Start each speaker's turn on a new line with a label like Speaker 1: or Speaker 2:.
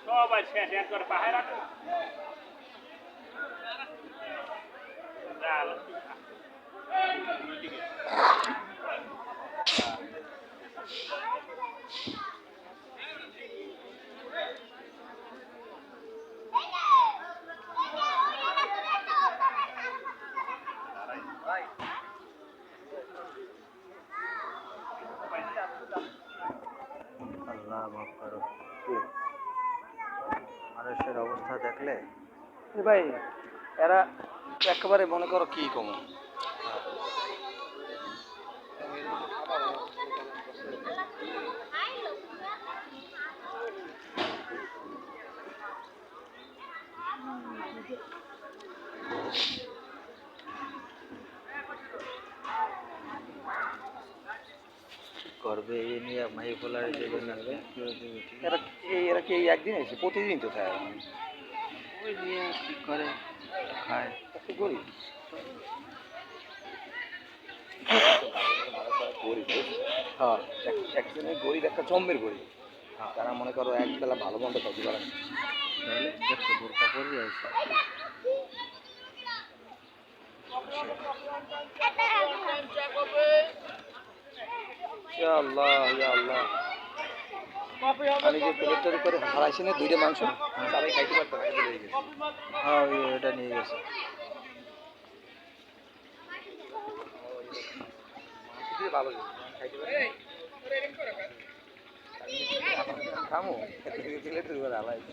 Speaker 1: সবাই শেষ একবার পাহাড়
Speaker 2: আল্লাহ মাফ করো। মানুষের অবস্থা দেখলে
Speaker 3: ভাই এরা একেবারে মনে করো কি কম
Speaker 2: করবে এই নিয়ে মাই ফলার দেবে না
Speaker 3: এরা কি এই একদিন এসে প্রতিদিন তো খায়
Speaker 2: ওই নিয়ে কি করে খায়
Speaker 3: এত গরিব হ্যাঁ একজনের গরিব একটা জম্মের গরিব তারা মনে করো একবেলা ভালো মন্দ খাইতে পারে না
Speaker 2: তাহলে দেখছো বোরকা পরে আছে
Speaker 3: ইয়া আল্লাহ ইয়া আল্লাহ আমি যে প্লেটটার করে হারাইছি না দুইটা মাংস সবাই খাইতে পারতো না এটা লেগে গেছে
Speaker 2: হ্যাঁ ওই এটা নিয়ে গেছে
Speaker 3: ভালো খাইতে পারে খামো প্লেটের করে হারাইছি